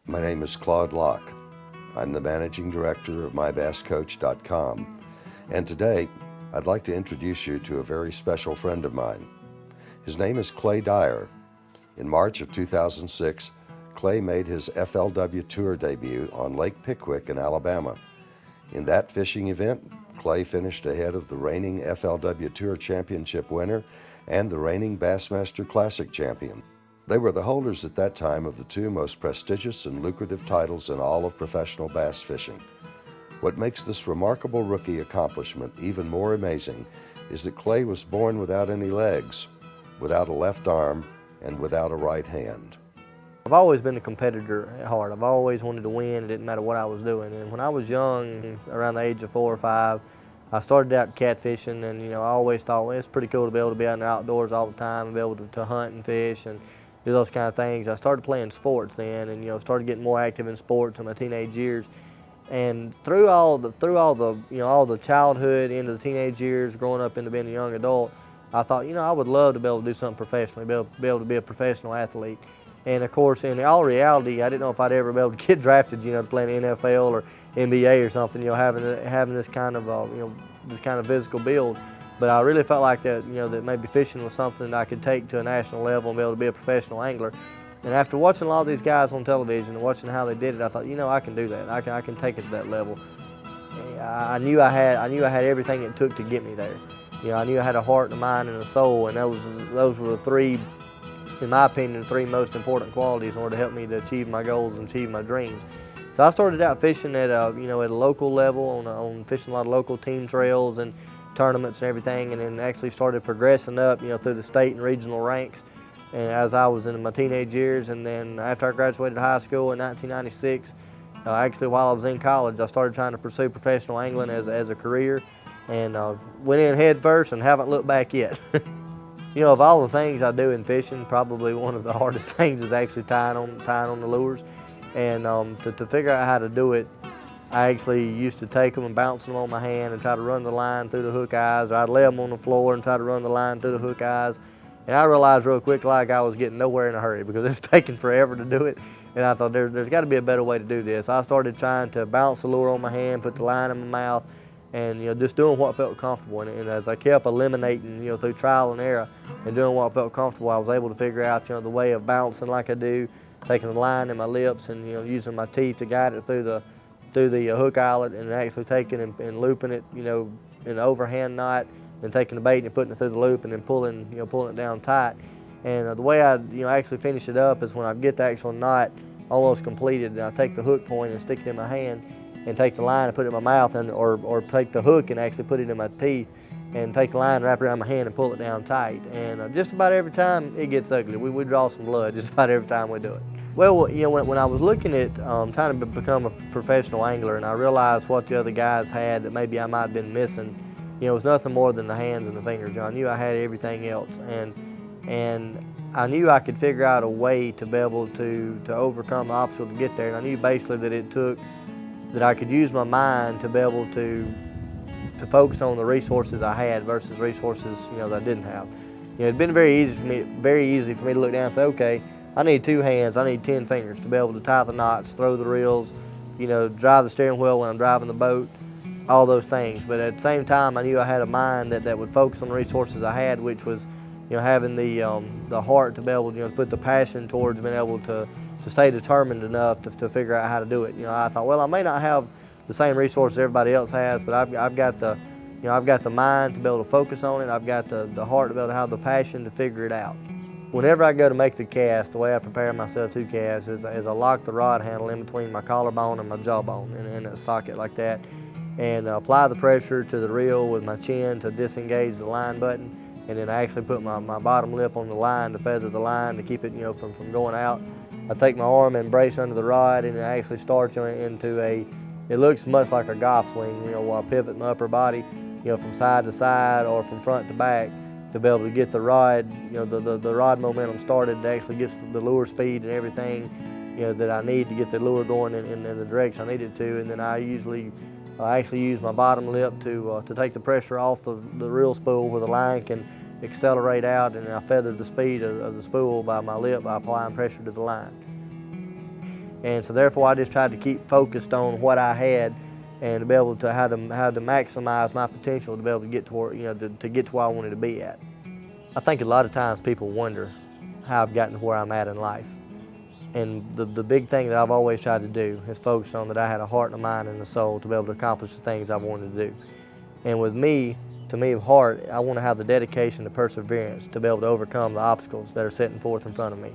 My name is Claude Locke. I'm the Managing Director of MyBassCoach.com, and today I'd like to introduce you to a very special friend of mine. His name is Clay Dyer. In March of 2006, Clay made his FLW Tour debut on Lake Pickwick in Alabama. In that fishing event, Clay finished ahead of the reigning FLW Tour Championship winner and the reigning Bassmaster Classic champion. They were the holders at that time of the two most prestigious and lucrative titles in all of professional bass fishing. What makes this remarkable rookie accomplishment even more amazing is that Clay was born without any legs, without a left arm, and without a right hand. I've always been a competitor at heart. I've always wanted to win. It didn't matter what I was doing. And when I was young, around the age of 4 or 5, I started out catfishing, and I always thought, well, it's pretty cool to be able to be out in the outdoors all the time and be able to hunt and fish and do those kind of things. I started playing sports then, and started getting more active in sports in my teenage years. And through all the childhood into the teenage years, growing up into being a young adult, I thought, I would love to be able to do something professionally, be able to be a professional athlete. And of course, in all reality, I didn't know if I'd ever be able to get drafted, to play in the NFL or NBA or something, having this kind of physical build. But I really felt like that, that maybe fishing was something that I could take to a national level and be able to be a professional angler. And after watching a lot of these guys on television and watching how they did it, I thought, I can do that. I can take it to that level. I knew I had everything it took to get me there. I knew I had a heart, a mind, and a soul, and those were the three, in my opinion, the three most important qualities in order to help me to achieve my goals and achieve my dreams. So I started out fishing at a local level, on fishing a lot of local team trails and tournaments and everything, and then actually started progressing up, through the state and regional ranks. And as I was in my teenage years, and then after I graduated high school in 1996, actually while I was in college, I started trying to pursue professional angling as a career, and went in head first and haven't looked back yet. Of all the things I do in fishing, probably one of the hardest things is actually tying on the lures. And to figure out how to do it, I actually used to take them and bounce them on my hand and try to run the line through the hook eyes, or I'd lay them on the floor and try to run the line through the hook eyes. And I realized real quick like I was getting nowhere in a hurry because it was taking forever to do it. And I thought there's got to be a better way to do this. I started trying to bounce the lure on my hand, put the line in my mouth, and just doing what felt comfortable. And as I kept eliminating, through trial and error and doing what felt comfortable, I was able to figure out, the way of bouncing like I do, taking the line in my lips and using my teeth to guide it through the hook eyelet, and actually taking and looping it, in an overhand knot, and taking the bait and putting it through the loop and then pulling it down tight. And the way I actually finish it up is when I get the actual knot almost completed, and I take the hook point and stick it in my hand, and take the line and put it in my mouth, or take the hook and actually put it in my teeth, and take the line, wrap it around my hand, and pull it down tight. And just about every time it gets ugly. We draw some blood just about every time we do it. Well, when I was looking at trying to become a professional angler, and I realized what the other guys had that maybe I might have been missing, it was nothing more than the hands and the fingers. I knew I had everything else, and I knew I could figure out a way to be able to overcome the obstacle to get there. And I knew basically that I could use my mind to be able to focus on the resources I had versus resources that I didn't have. It'd been very easy for me to look down and say, okay, I need 2 hands, I need 10 fingers to be able to tie the knots, throw the reels, drive the steering wheel when I'm driving the boat, all those things. But at the same time, I knew I had a mind that would focus on the resources I had, which was, having the heart to be able to put the passion towards being able to stay determined enough to figure out how to do it. I thought, well, I may not have the same resources everybody else has, but I've got the mind to be able to focus on it. I've got the heart to be able to have the passion to figure it out. Whenever I go to make the cast, the way I prepare myself to cast is I lock the rod handle in between my collarbone and my jawbone in a socket like that, and apply the pressure to the reel with my chin to disengage the line button, and then I actually put my bottom lip on the line to feather the line to keep it from going out. I take my arm and brace under the rod, and it actually starts into it looks much like a golf swing, where I pivot my upper body, from side to side or from front to back, to be able to get the rod, the rod momentum started to actually get the lure speed and everything, that I need to get the lure going in the direction I need it to. And then I actually use my bottom lip to take the pressure off the reel spool where the line can accelerate out, and I feather the speed of the spool by my lip by applying pressure to the line. And so therefore I just tried to keep focused on what I had and to be able to how to maximize my potential to be able to get to where, to get to where I wanted to be at. I think a lot of times people wonder how I've gotten to where I'm at in life. And the big thing that I've always tried to do is focus on that I had a heart and a mind and a soul to be able to accomplish the things I wanted to do. And with me, to me, of heart, I want to have the dedication, the perseverance to be able to overcome the obstacles that are setting forth in front of me.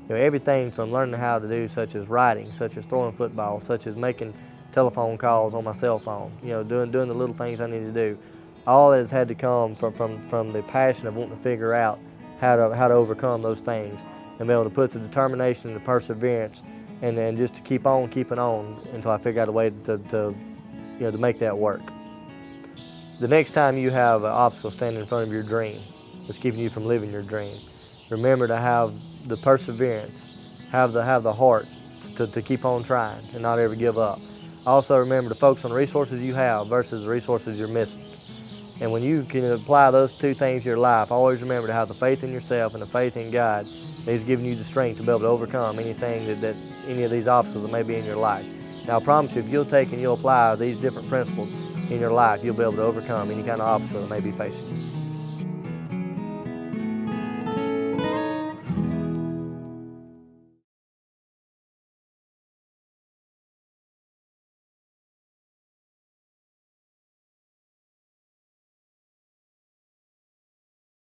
Everything from learning how to do, such as writing, such as throwing football, such as making telephone calls on my cell phone, doing the little things I need to do. All that has had to come from the passion of wanting to figure out how to overcome those things and be able to put the determination and the perseverance and just to keep on keeping on until I figure out a way to make that work. The next time you have an obstacle standing in front of your dream that's keeping you from living your dream, remember to have the perseverance, have the heart to keep on trying and not ever give up. Also remember to focus on the resources you have versus the resources you're missing. And when you can apply those two things to your life, always remember to have the faith in yourself and the faith in God that He's giving you the strength to be able to overcome anything that any of these obstacles that may be in your life. Now I promise you, if you'll take and you'll apply these different principles in your life, you'll be able to overcome any kind of obstacle that may be facing you.